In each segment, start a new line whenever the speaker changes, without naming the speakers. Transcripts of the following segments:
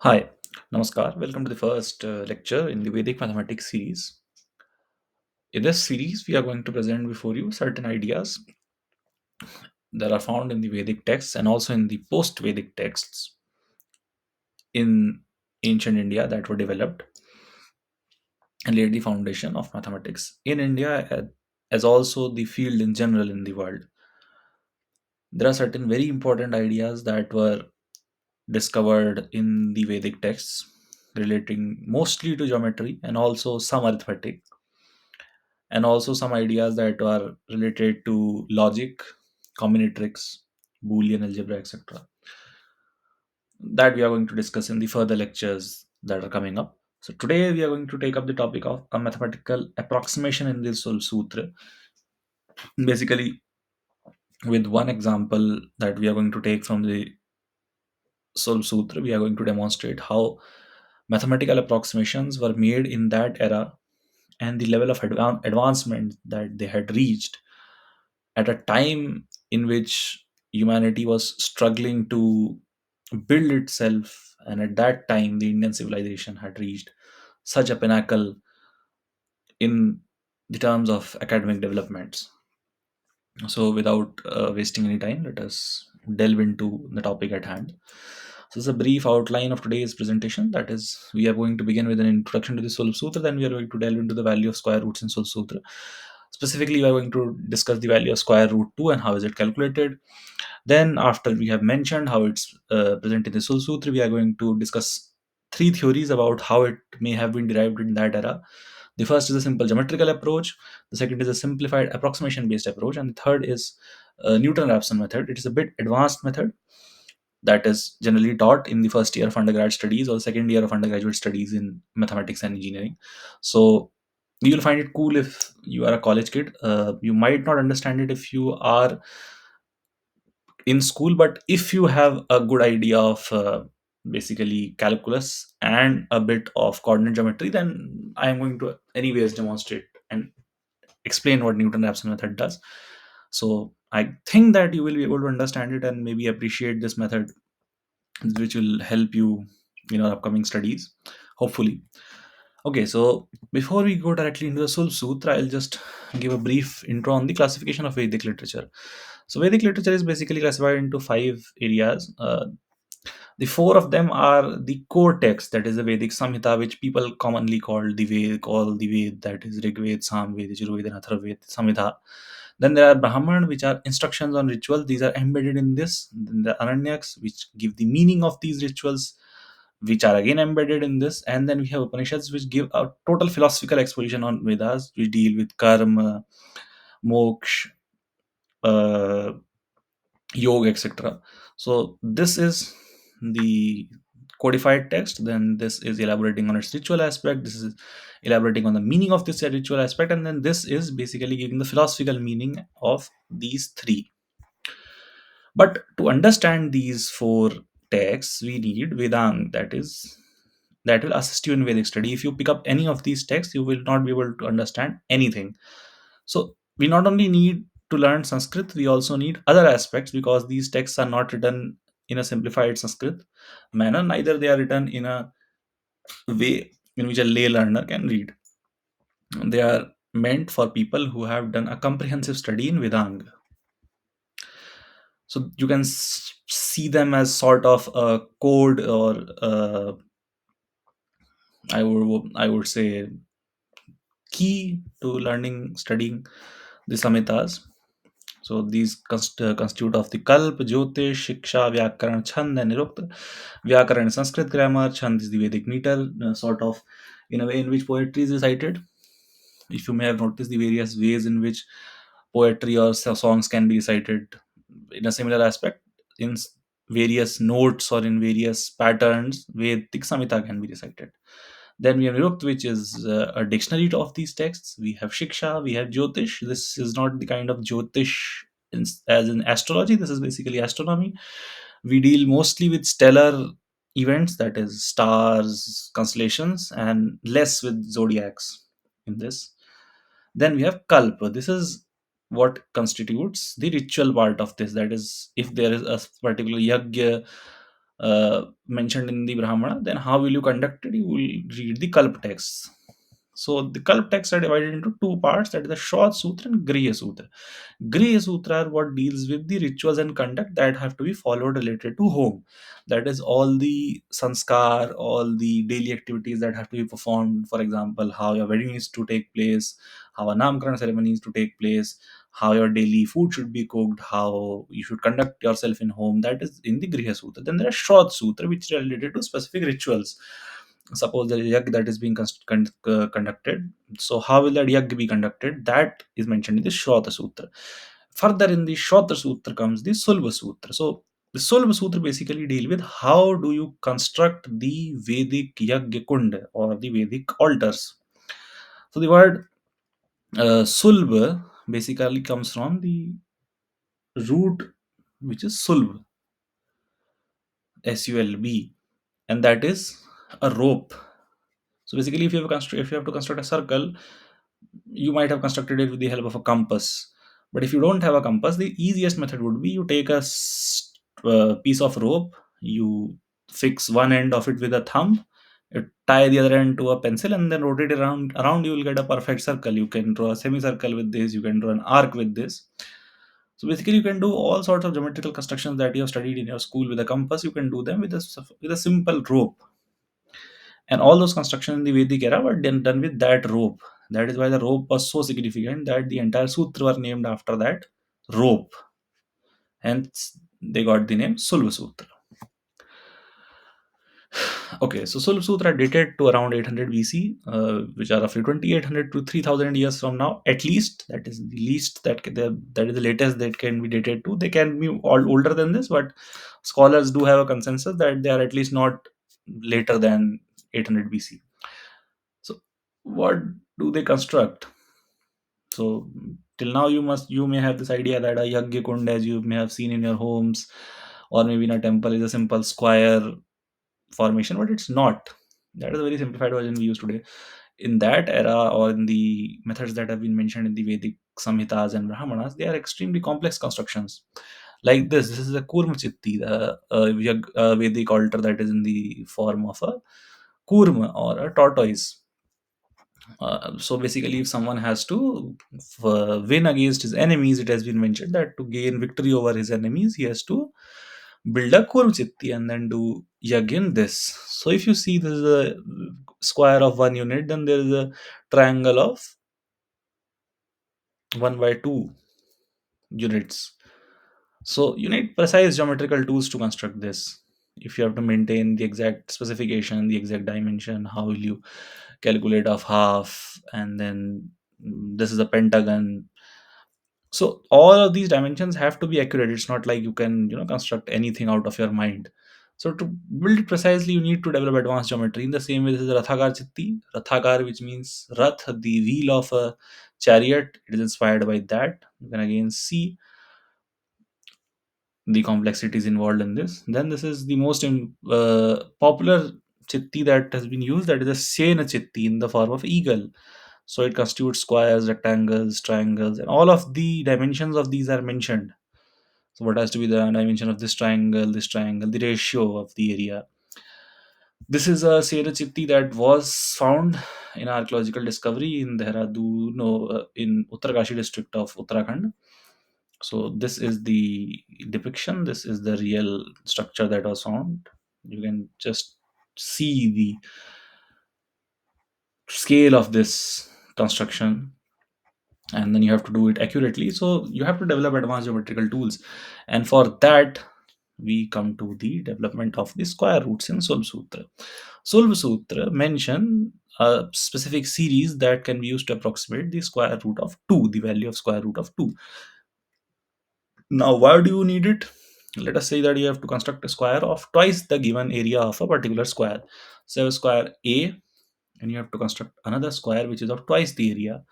Hi, Namaskar. Welcome to the first lecture in the Vedic mathematics series. In this series, we are going to present before you certain ideas that are found in the Vedic texts and also in the post Vedic texts in ancient India that were developed and laid the foundation of mathematics in India as also the field in general in the world. There are certain very important ideas that were discovered in the Vedic texts relating mostly to geometry and also some arithmetic and also some ideas that are related to logic, combinatorics, Boolean algebra, etc. That we are going to discuss in the further lectures that are coming up. So today we are going to take up the topic of a mathematical approximation in the Sulba Sutra. Basically, with one example that we are going to take from the Sulba Sutra, we are going to demonstrate how mathematical approximations were made in that era and the level of advancement that they had reached at a time in which humanity was struggling to build itself, and at that time the Indian civilization had reached such a pinnacle in the terms of academic developments. So without wasting any time, let us delve into the topic at hand. So this is a brief outline of today's presentation. That is, we are going to begin with an introduction to the Sulba Sutra, then we are going to delve into the value of square roots in Sulba Sutra. Specifically, we are going to discuss the value of square root 2 and how is it calculated. Then, after we have mentioned how it's present in the Sulba Sutra, we are going to discuss three theories about how it may have been derived in that era. The first is a simple geometrical approach, the second is a simplified approximation based approach, and the third is Newton-Raphson method. It is a bit advanced method that is generally taught in the first year of undergrad studies or second year of undergraduate studies in mathematics and engineering. So you'll find it cool if you are a college kid. You might not understand it if you are in school, but if you have a good idea of basically calculus and a bit of coordinate geometry, then I am going to anyways demonstrate and explain what Newton-Raphson method does. So I think that you will be able to understand it and maybe appreciate this method, which will help you in your upcoming studies, hopefully. Okay, so before we go directly into the Sulba Sutra, I'll just give a brief intro on the classification of Vedic literature. So Vedic literature is basically classified into five areas. The four of them are the core text, that is the Vedic Samhita, which people commonly call the Ved, that is Rig Ved, Sam Ved, Yajur Ved, and Atharva Samhita. Then there are Brahman, which are instructions on rituals. These are embedded in this. Then the Aranyaks, which give the meaning of these rituals, which are again embedded in this. And then we have Upanishads, which give a total philosophical exposition on Vedas, which deal with karma, moksha, uh, yoga, etc. So this is the codified text. Then this is elaborating on its ritual aspect. This is elaborating on the meaning of this ritual aspect, and then this is basically giving the philosophical meaning of these three. But to understand these four texts, we need Vedang, that will assist you in Vedic study. If you pick up any of these texts, you will not be able to understand anything. So we not only need to learn Sanskrit, we also need other aspects, because these texts are not written in a simplified Sanskrit manner. Neither they are written in a way in which a lay learner can read. They are meant for people who have done a comprehensive study in Vedanga. So you can see them as sort of a code, or I would say key to learning studying the Samhitas. So these constitute of the Kalp, Jyotish, Shiksha, Vyakaran, Chand, and Nirukta. Vyakaran is Sanskrit grammar, Chand is the Vedic meter, sort of in a way in which poetry is recited. If you may have noticed the various ways in which poetry or songs can be recited in a similar aspect, in various notes or in various patterns, Vedic Samhita can be recited. Then we have Nirukt, which is a dictionary of these texts. We have Shiksha, we have Jyotish. This is not the kind of Jyotish as in astrology. This is basically astronomy. We deal mostly with stellar events, that is, stars, constellations, and less with zodiacs in this. Then we have Kalpa. This is what constitutes the ritual part of this. That is, if there is a particular yagya mentioned in the Brahmana, then how will you conduct it? You will read the Kalp texts. So the Kalp texts are divided into two parts, that is the Short Sutra and Griya Sutra. Griya Sutra are what deals with the rituals and conduct that have to be followed related to home. That is all the sanskar, all the daily activities that have to be performed. For example, how your wedding is to take place, how a namkaran ceremony is to take place, how your daily food should be cooked, how you should conduct yourself in home. That is in the Griha Sutra. Then there are Short Sutra, which are related to specific rituals. Suppose there is yag that is being conducted. So how will that yag be conducted? That is mentioned in the Srauta Sutra. Further in the Srauta Sutra comes the Sulba Sutra. So the Sulba Sutra basically deal with how do you construct the Vedic Yagya Kunda or the Vedic altars. So the word Sulba basically comes from the root which is Sulb, Sulb, and that is a rope. So basically, if you have to construct a circle, you might have constructed it with the help of a compass. But if you don't have a compass, the easiest method would be you take a piece of rope, you fix one end of it with a thumb, you tie the other end to a pencil, and then rotate it around. Around, you will get a perfect circle. You can draw a semicircle with this. You can draw an arc with this. So basically, you can do all sorts of geometrical constructions that you have studied in your school with a compass. You can do them with a simple rope, and all those constructions in the Vedic era were done with that rope. That is why the rope was so significant that the entire sutra were named after that rope. Hence, they got the name Sulva Sutra. Okay, so Sulva Sutra dated to around 800 BC, which are roughly 2800 to 3000 years from now, at least. That is the least that is the latest that can be dated to. They can be all older than this, but scholars do have a consensus that they are at least not later than 800 BC. So, what do they construct? So till now you may have this idea that a yagya kund, as you may have seen in your homes or maybe in a temple, is a simple square formation, but it's not. That is a very simplified version we use today. In that era, or in the methods that have been mentioned in the Vedic Samhitas and Brahmanas, they are extremely complex constructions. Like this. This is a Kurma Chitti, the Vedic altar that is in the form of a kurma or a tortoise. So basically, if someone has to win against his enemies, it has been mentioned that to gain victory over his enemies, he has to build a Kuruchitti and then do yagin this. So if you see this is a square of 1 unit, then there is a triangle of 1/2 units. So you need precise geometrical tools to construct this. If you have to maintain the exact specification, the exact dimension, how will you calculate of half, and then this is a pentagon. So all of these dimensions have to be accurate. It's not like you can construct anything out of your mind. So to build it precisely, you need to develop advanced geometry. In the same way, this is Rathakar Chitti. Rathakar, which means Rath, the wheel of a chariot. It is inspired by that. You can again see the complexities involved in this. Then this is the most popular chitti that has been used. That is a Sena chitti in the form of eagle. So it constitutes squares, rectangles, triangles, and all of the dimensions of these are mentioned. So what has to be the dimension of this triangle, the ratio of the area. This is a Sena chitti that was found in archaeological discovery in Dehradun, no, in Uttarkashi district of Uttarakhand. So this is the depiction. This is the real structure that was found. You can just see the scale of this construction, and then you have to do it accurately. So you have to develop advanced geometrical tools, and for that we come to the development of the square roots in Sulb Sutra. Sulb Sutra mention a specific series that can be used to approximate the square root of 2, the value of square root of 2. Now, why do you need it? Let us say that you have to construct a square of twice the given area of a particular square. So, square A, and you have to construct another square which is of twice the area.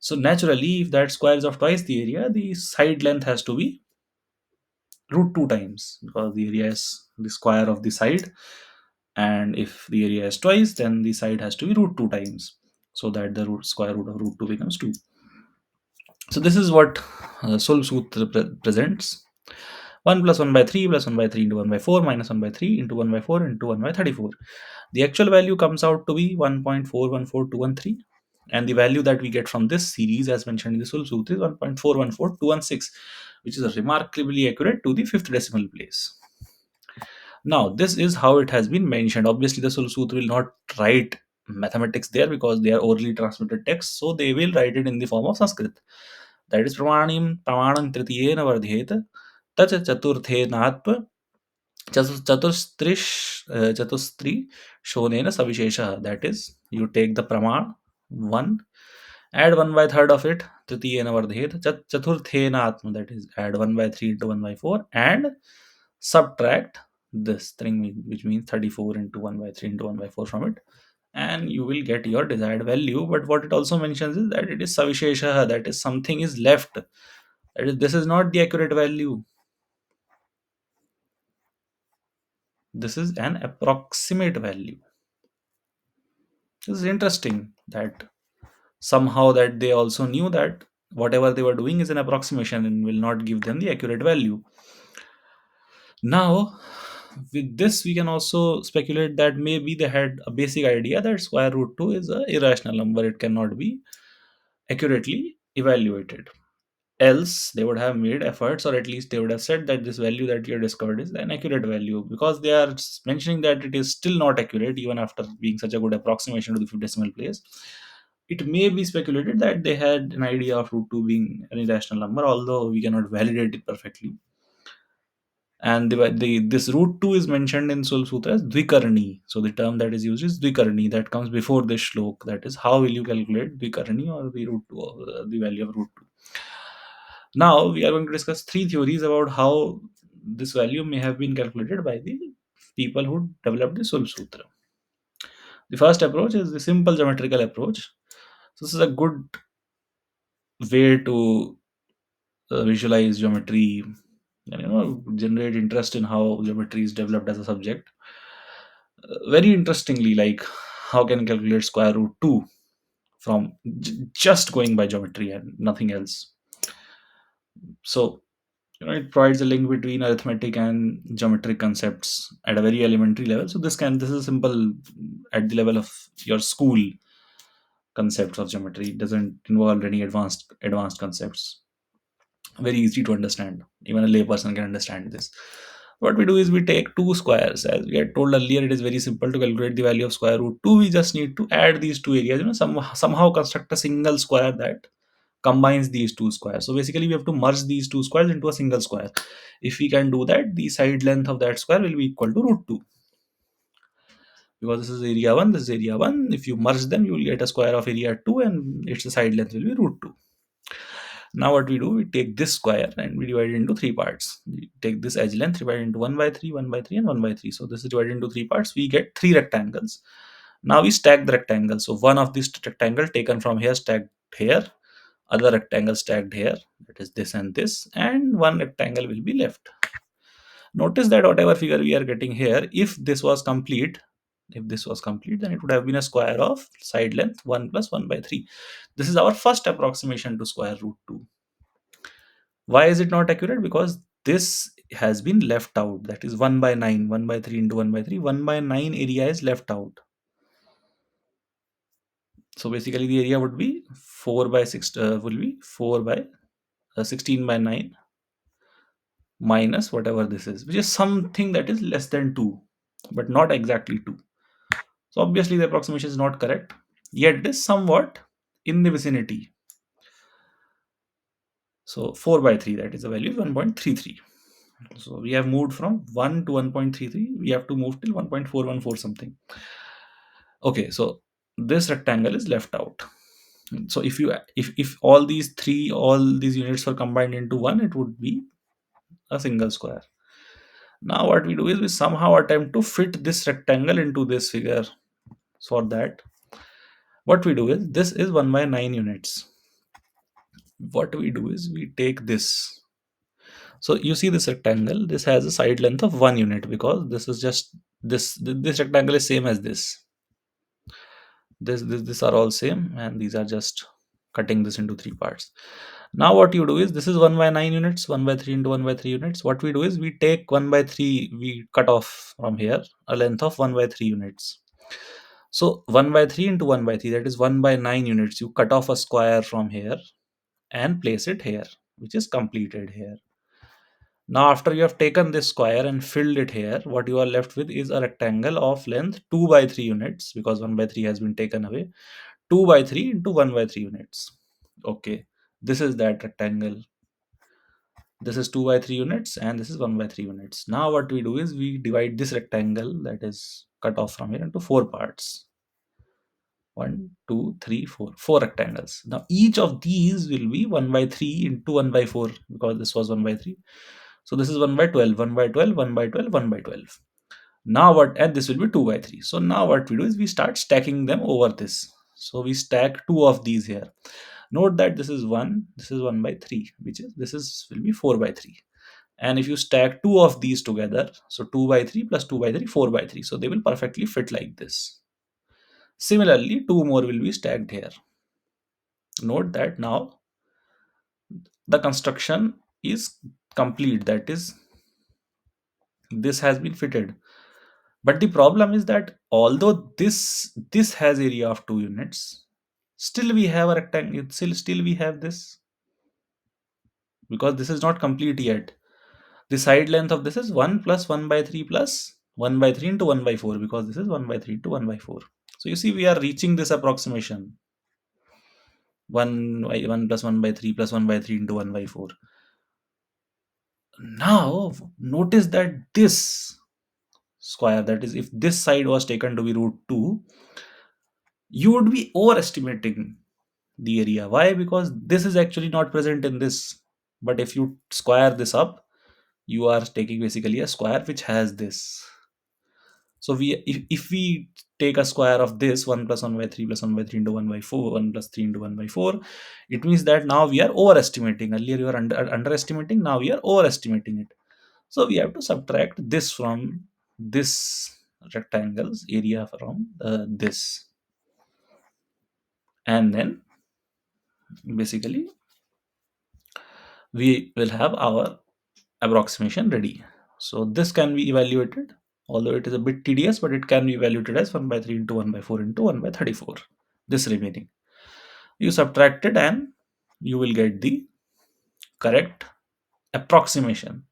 So, naturally, if that square is of twice the area, the side length has to be root 2 times, because the area is the square of the side. And if the area is twice, then the side has to be root 2 times, so that the square root of root 2 becomes 2. So, this is what Sul Sutra presents. 1 plus 1 by 3 plus 1 by 3 into 1 by 4 minus 1 by 3 into 1 by 4 into 1 by 34. The actual value comes out to be 1.414213, and the value that we get from this series as mentioned in the Sulba Sutra is 1.414216, which is remarkably accurate to the fifth decimal place. Now, this is how it has been mentioned. Obviously, the Sulba Sutra will not write mathematics there because they are orally transmitted texts, so they will write it in the form of Sanskrit. That is pramanam tritiyena vardhyet tacha chaturthenatma चतुस्त्री शोनेन सविशेषः. That is, you take the praman 1, add 1 by third of it, तृतीयेन वर्धेत, चतुर्थेन atma, that is, add 1 by 3 into 1 by 4, and subtract this thing, which means 34 into 1 by 3 into 1 by 4 from it, and you will get your desired value. But what it also mentions is that it is savishesha, that is, something is left. That is, this is not the accurate value. This is an approximate value. This is interesting that somehow that they also knew that whatever they were doing is an approximation and will not give them the accurate value. Now, with this, we can also speculate that maybe they had a basic idea that square root 2 is an irrational number. It cannot be accurately evaluated. Else, they would have made efforts, or at least they would have said that this value that you have discovered is an accurate value, because they are mentioning that it is still not accurate even after being such a good approximation to the fifth decimal place. It may be speculated that they had an idea of root 2 being an irrational number, although we cannot validate it perfectly. And this root 2 is mentioned in Sulba Sutra as Dvikarni. So the term that is used is Dvikarni, that comes before this shlok. That is, how will you calculate Dvikarni, or the root 2, or the value of root 2. Now we are going to discuss three theories about how this value may have been calculated by the people who developed the Sulba Sutra. The first approach is the simple geometrical approach. So this is a good way to visualize geometry and generate interest in how geometry is developed as a subject. Very interestingly, like, how can you calculate square root 2 from just going by geometry and nothing else? So it provides a link between arithmetic and geometric concepts at a very elementary level. So this is simple at the level of your school concepts of geometry. It doesn't involve any advanced concepts. Very easy to understand. Even a layperson can understand this. What we do is we take two squares. As we had told earlier, it is very simple to calculate the value of square root 2. We just need to add these two areas, somehow construct a single square that combines these two squares. So basically, we have to merge these two squares into a single square. If we can do that, the side length of that square will be equal to root 2. Because this is area 1, this is area 1. If you merge them, you will get a square of area 2, and its side length will be root 2. Now what we do, we take this square and we divide it into three parts. We take this edge length, divide it into 1 by 3, 1 by 3, and 1 by 3. So this is divided into three parts. We get three rectangles. Now we stack the rectangles. So one of this rectangle taken from here stacked here, other rectangle stacked here, that is this and this, and one rectangle will be left. Notice that whatever figure we are getting here, if this was complete, then it would have been a square of side length 1 plus 1 by 3. This is our first approximation to square root 2. Why is it not accurate? Because this has been left out. That is 1 by 9, 1 by 3 into 1 by 3. 1 by 9 area is left out. So basically the area would be 4 by 6, will be 4 by 16 by 9 minus whatever this is, which is something that is less than 2, but not exactly 2. So obviously the approximation is not correct, yet it is somewhat in the vicinity. So 4 by 3, that is the value is 1.33. So we have moved from 1 to 1.33. We have to move till 1.414 something. Okay, so this rectangle is left out. So if all these units were combined into one, it would be a single square. Now what we do is we somehow attempt to fit this rectangle into this figure. For that, what we do is, this is 1 by 9 units. What we do is we take this. So you see this rectangle, this has a side length of 1 unit, because this is just this rectangle is same as this. This are all same, and these are just cutting this into three parts. Now what you do is, this is 1 by 9 units, 1 by 3 into 1 by 3 units. What we do is, we take 1 by 3, we cut off from here a length of 1 by 3 units. So 1 by 3 into 1 by 3, that is 1 by 9 units. You cut off a square from here and place it here, which is completed here. Now after you have taken this square and filled it here, what you are left with is a rectangle of length 2 by 3 units, because 1 by 3 has been taken away. 2 by 3 into 1 by 3 units. Okay, this is that rectangle. This is 2 by 3 units and this is 1 by 3 units. Now what we do is, we divide this rectangle that is cut off from here into four parts. One, two, three, four. Four rectangles. Now each of these will be 1 by 3 into 1 by 4, because this was 1 by 3. So this is 1 by 12, 1 by 12, 1 by 12, 1 by 12. Now what, and this will be 2 by 3. So now what we do is, we start stacking them over this. So we stack two of these here. Note that this is 1, this is 1 by 3, which is, this is will be 4 by 3. And if you stack two of these together, so 2 by 3 plus 2 by 3, 4 by 3. So they will perfectly fit like this. Similarly, two more will be stacked here. Note that now the construction is complete. That is, this has been fitted. But the problem is that, although this has area of 2 units, still we have a rectangle. Still we have this, because this is not complete yet. The side length of this is 1 plus 1 by 3 plus 1 by 3 into 1 by 4, because this is 1 by 3 to 1 by 4. So you see, we are reaching this approximation. 1 by 1 plus 1 by 3 plus 1 by 3 into 1 by 4. Now notice that this square, that is, if this side was taken to be root 2, you would be overestimating the area. Why? Because this is actually not present in this. But if you square this up, you are taking basically a square which has this. So if we take a square of this, 1 plus 1 by 3 plus 1 by 3 into 1 by 4, 1 plus 3 into 1 by 4, it means that now we are overestimating. Earlier you are underestimating, now we are overestimating it. So we have to subtract this from this rectangle's area from this. And then basically we will have our approximation ready. So this can be evaluated, although it is a bit tedious, but it can be evaluated as 1 by 3 into 1 by 4 into 1 by 34. This remaining, you subtract it and you will get the correct approximation.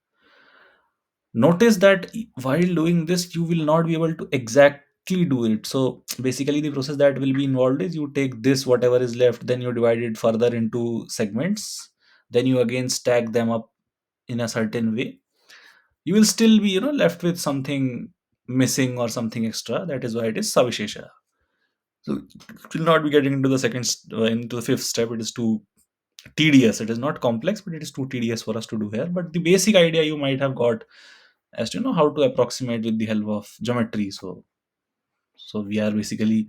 Notice that while doing this, you will not be able to exactly do it. So basically the process that will be involved is, you take this, whatever is left, then you divide it further into segments, then you again stack them up in a certain way. You will still be, left with something missing or something extra. That is why it is savishesha. So it will not be getting into the into the fifth step. It is too tedious. It is not complex, but it is too tedious for us to do here. But the basic idea you might have got, as to how to approximate with the help of geometry. So we are basically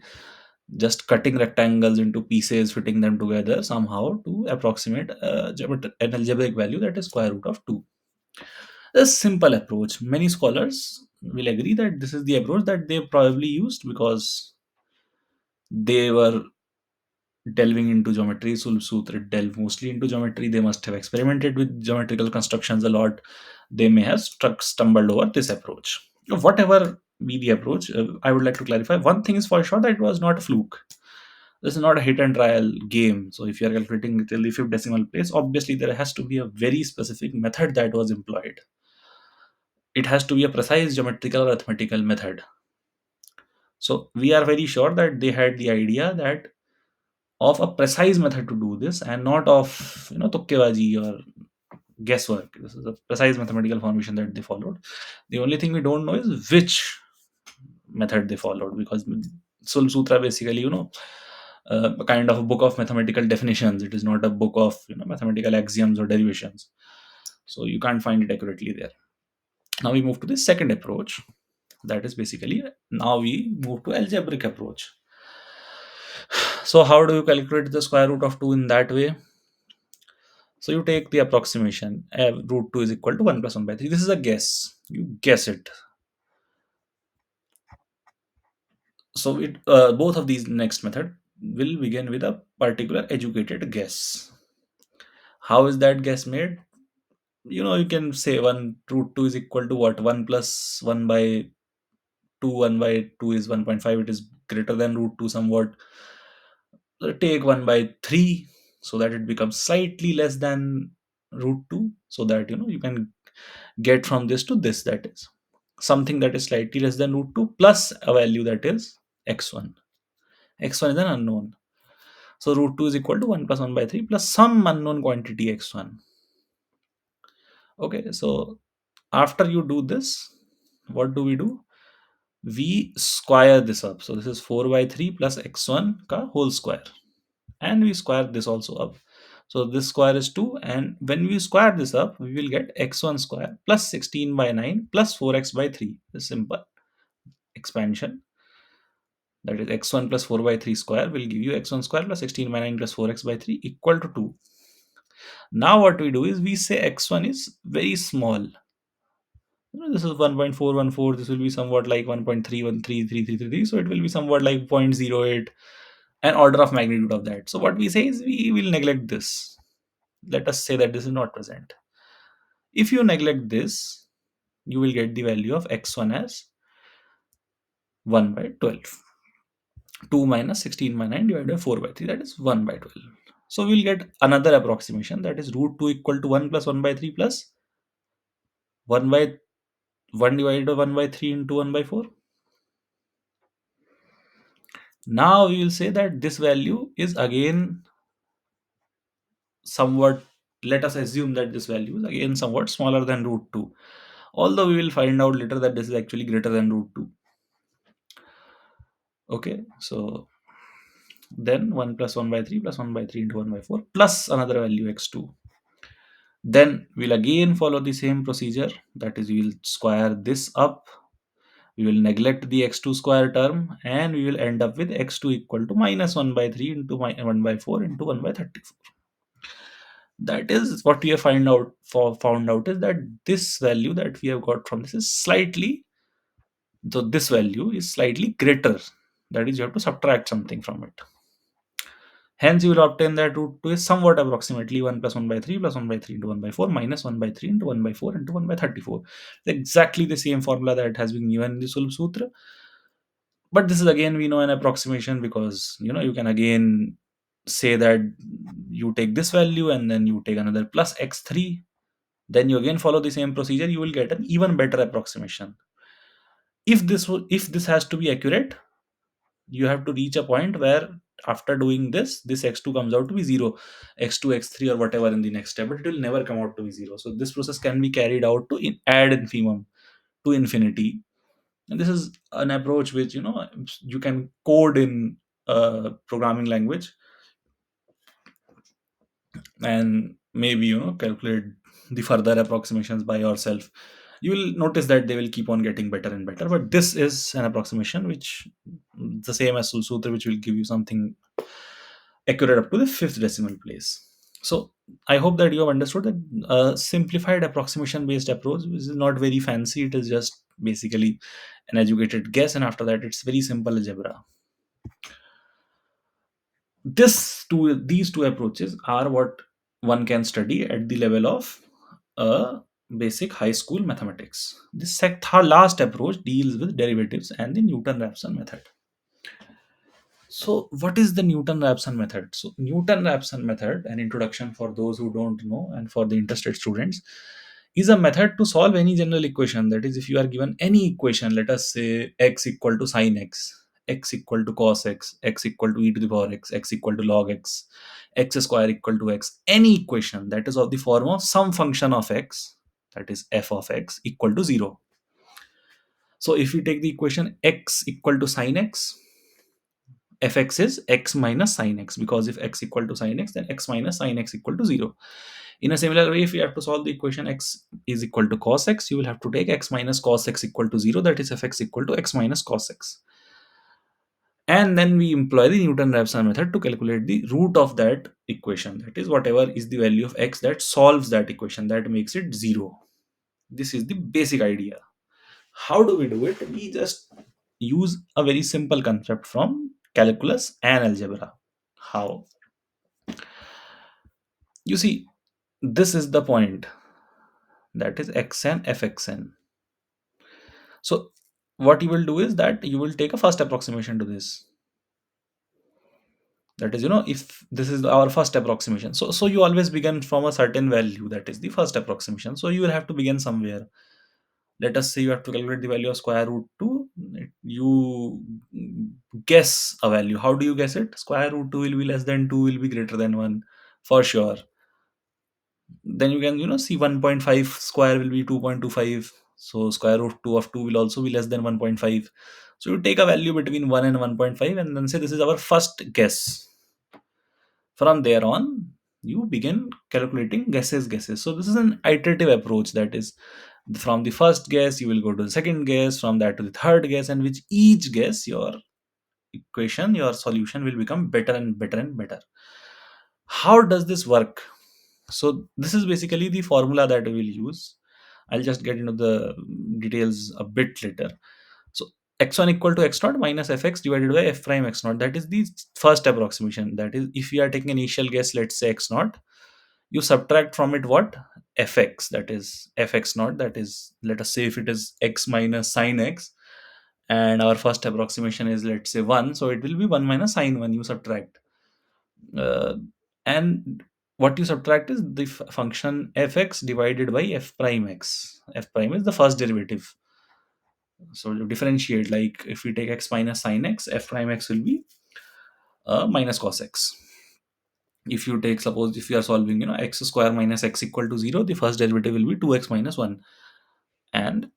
just cutting rectangles into pieces, fitting them together somehow to approximate an algebraic value, that is square root of 2. A simple approach. Many scholars will agree that this is the approach that they probably used, because they were delving into geometry. Sulba Sutra delve mostly into geometry. They must have experimented with geometrical constructions a lot. They may have stumbled over this approach. Whatever be the approach, I would like to clarify. One thing is for sure, that it was not a fluke. This is not a hit and trial game. So if you are calculating till the fifth decimal place, obviously there has to be a very specific method that was employed. It has to be a precise geometrical or arithmetical method. So we are very sure that they had the idea that of a precise method to do this, and not of tukkebaji or guesswork. This is a precise mathematical formation that they followed. The only thing we don't know is which method they followed, because Sulba Sutra basically, a kind of a book of mathematical definitions. It is not a book of mathematical axioms or derivations. So you can't find it accurately there. Now we move to the second approach. That is basically, now we move to algebraic approach. So how do you calculate the square root of 2 in that way? So you take the approximation. Root 2 is equal to 1 plus 1 by 3. This is a guess. You guess it. So both of these next method will begin with a particular educated guess. How is that guess made? You can say 1 root 2 is equal to what? 1 plus 1 by 2. 1 by 2 is 1.5. It is greater than root 2 somewhat. So take 1 by 3 so that it becomes slightly less than root 2, so that you can get from this to this, that is something that is slightly less than root 2 plus a value that is x1. X1 is an unknown. So root 2 is equal to 1 plus 1 by 3 plus some unknown quantity x1. Okay, so after you do this, what do? We square this up. So this is 4 by 3 plus x1 ka whole square. And we square this also up. So this square is 2, and when we square this up, we will get x1 square plus 16 by 9 plus 4x by 3. This simple expansion, that is x1 plus 4 by 3 square, will give you x1 square plus 16 by 9 plus 4x by 3 equal to 2. Now what we do is we say x1 is very small. This is 1.414. This will be somewhat like 1.313333. So it will be somewhat like 0.08, an order of magnitude of that. So what we say is we will neglect this. Let us say that this is not present. If you neglect this, you will get the value of x1 as 1 by 12. 2 minus 16 by 9 divided by 4 by 3, that is 1 by 12. So we'll get another approximation, that is root 2 equal to 1 plus 1 by 3 plus 1 by 1 divided by 1 by 3 into 1 by 4. Now we will say that this value is again somewhat, let us assume that this value is again somewhat smaller than root 2, although we will find out later that this is actually greater than root 2. Okay, so then 1 plus 1 by 3 plus 1 by 3 into 1 by 4 plus another value x2. Then we'll again follow the same procedure, that is, we will square this up, we will neglect the x2 square term, and we will end up with x2 equal to minus 1 by 3 into 1 by 4 into 1 by 34. That is what we have found out is that this value that we have got from this is slightly, so this value is slightly greater. That is, you have to subtract something from it. Hence, you will obtain that root 2 is somewhat approximately 1 plus 1 by 3 plus 1 by 3 into 1 by 4 minus 1 by 3 into 1 by 4 into 1 by 34. Exactly the same formula that has been given in the Sulbha Sutra. But this is again, we know, an approximation, because you can again say that you take this value and then you take another plus x3. Then you again follow the same procedure, you will get an even better approximation. If this has to be accurate, you have to reach a point where after doing this x2 comes out to be 0, x2 x3 or whatever in the next step, but it will never come out to be 0. So this process can be carried out to ad infimum, to infinity. And this is an approach which you can code in a programming language, and maybe calculate the further approximations by yourself. You will notice that they will keep on getting better and better, but this is an approximation which the same as Sutra, which will give you something accurate up to the fifth decimal place. So I hope that you have understood that a simplified approximation based approach is not very fancy. It is just basically an educated guess, and after that it's very simple algebra. These two approaches are what one can study at the level of basic high school mathematics. This last approach deals with derivatives and the Newton-Raphson method. So, what is the Newton-Raphson method? So, Newton-Raphson method, an introduction for those who don't know and for the interested students, is a method to solve any general equation. That is, if you are given any equation, let us say x equal to sine x, x equal to cos x equal to e to the power x equal to log x square equal to x, any equation that is of the form of some function of x, that is f of x equal to 0. So, if we take the equation x equal to sine x, fx is x minus sine x, because if x equal to sine x, then x minus sine x equal to 0. In a similar way, if you have to solve the equation x is equal to cos x, you will have to take x minus cos x equal to 0, that is fx equal to x minus cos x. And then we employ the Newton-Raphson method to calculate the root of that equation, that is whatever is the value of x that solves that equation, that makes it 0. This is the basic idea. How do we do it? We just use a very simple concept from calculus and algebra. How? You see, this is the point, that is xn fxn. So what you will do is that you will take a first approximation to this. That is, if this is our first approximation, so you always begin from a certain value, that is the first approximation. So you will have to begin somewhere. Let us say you have to calculate the value of square root 2. You guess a value. How do you guess it? Square root 2 will be less than 2, will be greater than 1 for sure. Then you can see 1.5 square will be 2.25. So square root 2 of 2 will also be less than 1.5. So you take a value between 1 and 1.5 and then say this is our first guess. From there on, you begin calculating guesses. So this is an iterative approach. That is, from the first guess, you will go to the second guess, from that to the third guess, and with each guess, your equation, your solution will become better and better and better. How does this work? So this is basically the formula that we will use. I'll just get into the details a bit later. So x1 equal to x naught minus fx divided by f prime x naught. That is the first approximation. That is, if you are taking initial guess, let's say x naught, you subtract from it what? Fx, that is fx naught. That is, let us say if it is x minus sine x, and our first approximation is, let's say, 1, so it will be 1 minus sine 1. You subtract, uh, and what you subtract is the function fx divided by f prime x. F prime is the first derivative. So to differentiate, like if we take x minus sine x, f prime x will be minus cos x. If you take, suppose if you are solving, x square minus x equal to 0, the first derivative will be 2x minus 1. And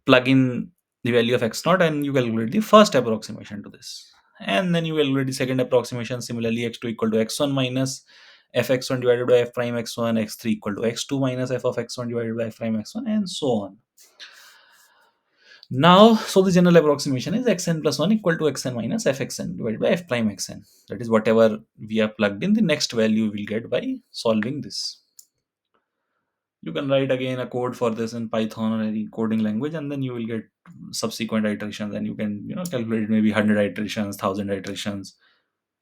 plug in the value of x naught and you calculate the first approximation to this. And then you calculate the second approximation. Similarly, x2 equal to x1 minus fx1 divided by f prime x1, x3 equal to x2 minus f of x1 divided by f prime x1, and so on. Now, so the general approximation is xn plus 1 equal to xn minus fxn divided by f prime xn. That is, whatever we have plugged in, the next value we will get by solving this. You can write again a code for this in Python or any coding language, and then you will get subsequent iterations, and you can calculate maybe 100 iterations, 1,000 iterations,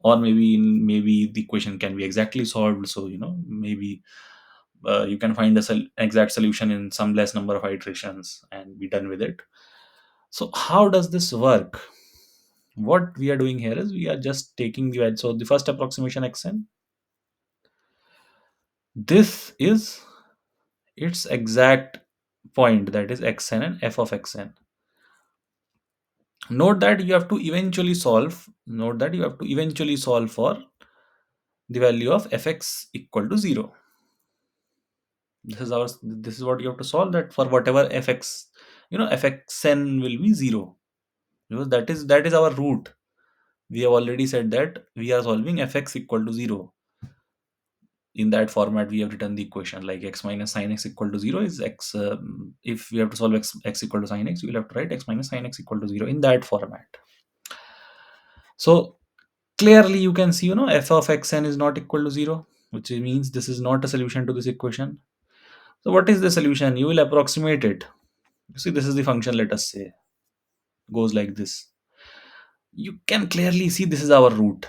or maybe the equation can be exactly solved. So maybe you can find exact solution in some less number of iterations and be done with it. So how does this work? What we are doing here is we are just taking the value. So the first approximation xn, this is its exact point, that is xn and f of xn. Note that you have to eventually solve for the value of fx equal to 0. This is what you have to solve, that for whatever fx, fxn will be 0, because that is our root. We have already said that we are solving fx equal to 0. In that format we have written the equation, like x minus sine x equal to 0 is x. If we have to solve x equal to sine x, we will have to write x minus sine x equal to 0 in that format. So clearly you can see, f of xn is not equal to 0, which means this is not a solution to this equation. So what is the solution? You will approximate it. You see, this is the function, let us say, goes like this. You can clearly see this is our root.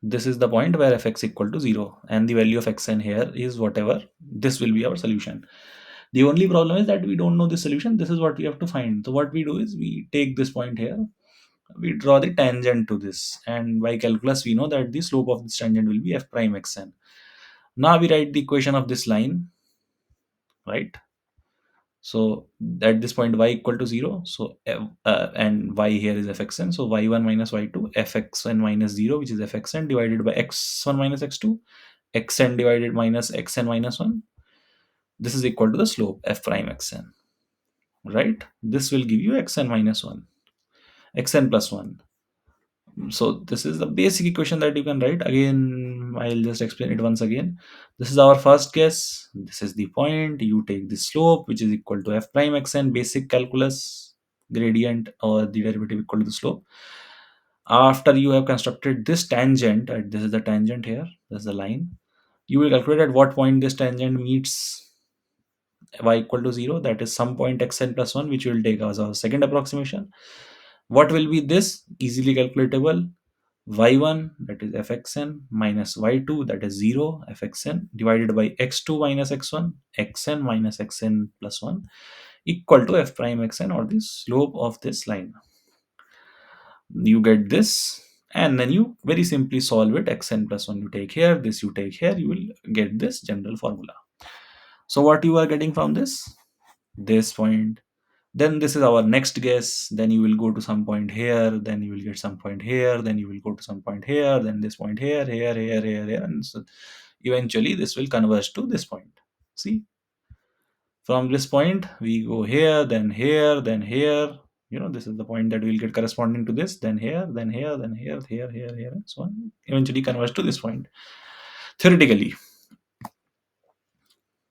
This is the point where fx equal to 0, and the value of xn here is whatever. This will be our solution. The only problem is that we don't know the solution. This is what we have to find. So what we do is we take this point here, we draw the tangent to this, and by calculus we know that the slope of this tangent will be f prime xn. Now we write the equation of this line, right? So at this point y equal to 0, so and y here is fxn, so y1 minus y2 fxn minus 0, which is fxn, divided by x1 minus x2 xn divided minus xn minus 1. This is equal to the slope f prime xn, right? This will give you xn minus 1, xn plus 1. So this is the basic equation that you can write. Again, I'll just explain it once again. This is our first guess. This is the point. You take the slope, which is equal to f prime xn, basic calculus, gradient or the derivative equal to the slope. After you have constructed this tangent, this is the tangent here, this is the line, you will calculate at what point this tangent meets y equal to 0, that is some point xn plus 1, which we will take as our second approximation. What will be this? Easily calculatable. y1 that is fxn minus y2 that is 0 fxn divided by x2 minus x1 xn minus xn plus 1 equal to f prime xn, or the slope of this line. You get this, and then you very simply solve it. Xn plus 1 you take here, this you take here, you will get this general formula. So what you are getting from this point, then this is our next guess, then you will go to some point here, then you will get some point here, then you will go to some point here, then this point here, here, and so eventually this will converge to this point. See, from this point we go here, then here, then here. This is the point that we'll get corresponding to this, then here, then here, then here, and so on. Eventually converge to this point. Theoretically,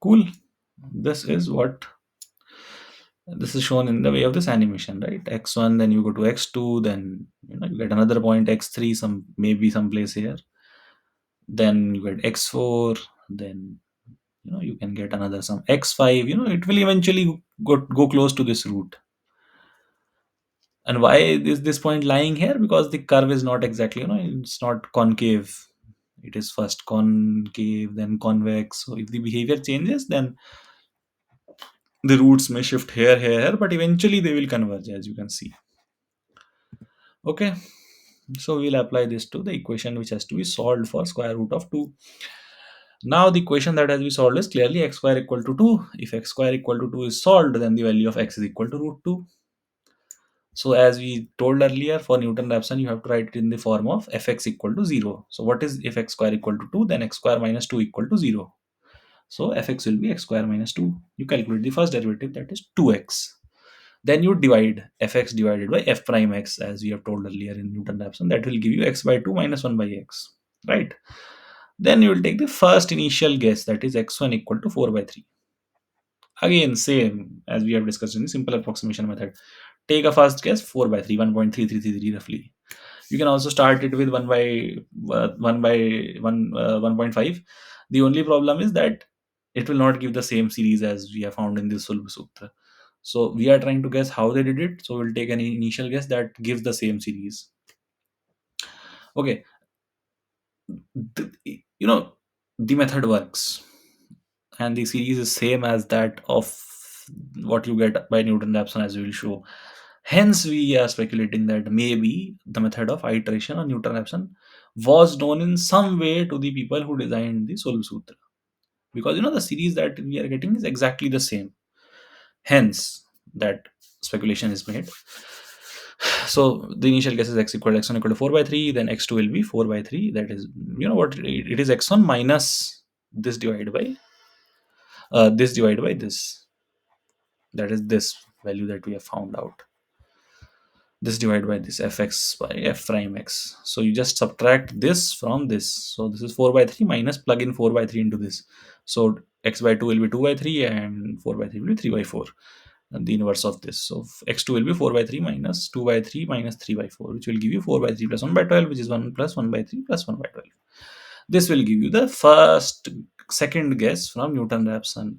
cool. This is what this is shown in the way of this animation, right? X1, then you go to X2, then you get another point X3, some maybe some place here. Then you get X4, then you can get another some X5. It will eventually go close to this root. And why is this point lying here? Because the curve is not exactly, it's not concave. It is first concave, then convex. So if the behavior changes, then the roots may shift here, but eventually they will converge, as you can see. Okay, so we'll apply this to the equation which has to be solved for square root of 2. Now the equation that has to be solved is clearly x square equal to 2. If x square equal to 2 is solved, then the value of x is equal to root 2. So as we told earlier, for Newton-Raphson, you have to write it in the form of fx equal to 0. So what is if x square equal to 2? Then x square minus 2 equal to 0. So fx will be x square minus 2. You calculate the first derivative, that is 2x. Then you divide fx divided by f prime x, as we have told earlier in Newton-Raphson. That will give you x by 2 minus 1 by x. Right? Then you will take the first initial guess, that is x1 equal to 4 by 3. Again, same as we have discussed in the simple approximation method. Take a first guess, 4 by 3, 1.3333 roughly. You can also start it with 1 by 1, 1.5. The only problem is that it will not give the same series as we have found in this Sulbha Sutra. So we are trying to guess how they did it. So we'll take an initial guess that gives the same series. Okay. The method works, and the series is same as that of what you get by Newton-Raphson, as we will show. Hence, we are speculating that maybe the method of iteration on Newton-Raphson was known in some way to the people who designed the Sulba Sutra, because the series that we are getting is exactly the same. Hence, that speculation is made. So the initial guess is x1 equal to 4 by 3, then x2 will be 4 by 3. That is, what it is, x1 minus this divided by this. That is this value that we have found out. This divided by this fx by f prime x. So you just subtract this from this. So this is 4 by 3 minus plug in 4 by 3 into this. So x by 2 will be 2 by 3 and 4 by 3 will be 3 by 4. And the inverse of this. So x2 will be 4 by 3 minus 2 by 3 minus 3 by 4, which will give you 4 by 3 plus 1 by 12, which is 1 plus 1 by 3 plus 1 by 12. This will give you the second guess from Newton-Raphson,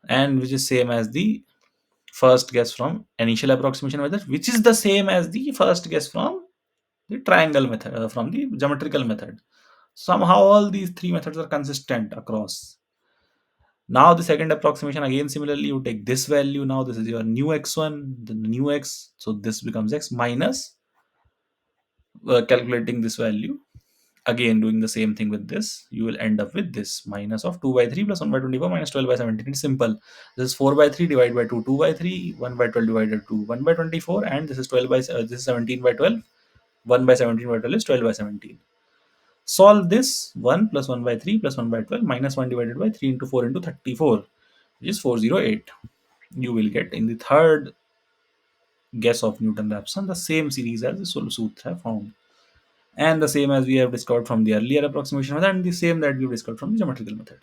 and which is same as the first guess from initial approximation method, which is the same as the first guess from the triangle method, from the geometrical method. Somehow all these three methods are consistent across. Now the second approximation, again similarly, you take this value. Now this is your new x1, the new x, so this becomes x minus calculating this value. Again, doing the same thing with this, you will end up with this minus of 2 by 3 plus 1 by 24 minus 12 by 17. It's simple. This is 4 by 3 divided by 2, 2 by 3, 1 by 12 divided 2, 1 by 24, and this is 12 by this is 17 by 12. 1 by 17 by 12 is 12 by 17. Solve this. 1 plus 1 by 3 plus 1 by 12 minus 1 divided by 3 into 4 into 34, which is 408. You will get in the third guess of Newton-Raphson the same series as the Sulba Sutra found, and the same as we have discovered from the earlier approximation method, and the same that we have discovered from the geometrical method.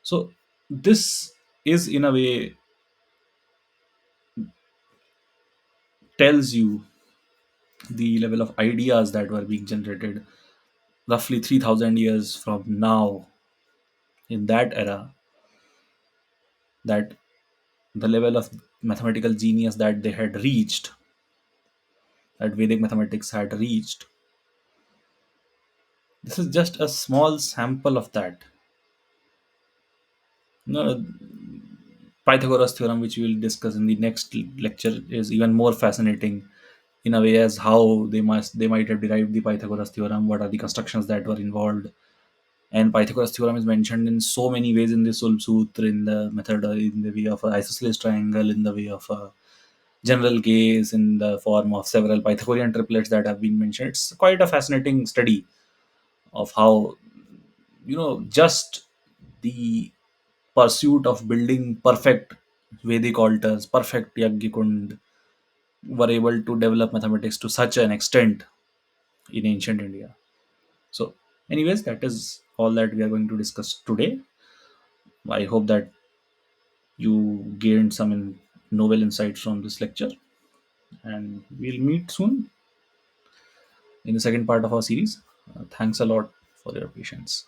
So this is in a way tells you the level of ideas that were being generated roughly 3000 years from now, in that era, that the level of mathematical genius that they had reached, that Vedic mathematics had reached, This is just a small sample of that. No, Pythagoras theorem, which we will discuss in the next lecture, is even more fascinating in a way as how they might have derived the Pythagoras theorem. What are the constructions that were involved? And Pythagoras theorem is mentioned in so many ways in the Sulb Sutra, in the method, in the way of an isosceles triangle, in the way of a general case, in the form of several Pythagorean triplets that have been mentioned. It's quite a fascinating study of how, just the pursuit of building perfect Vedic altars, perfect Yagikund, were able to develop mathematics to such an extent in ancient India. So, anyways, that is all that we are going to discuss today. I hope that you gained some novel insights from this lecture, and we'll meet soon in the second part of our series. Thanks a lot for your patience.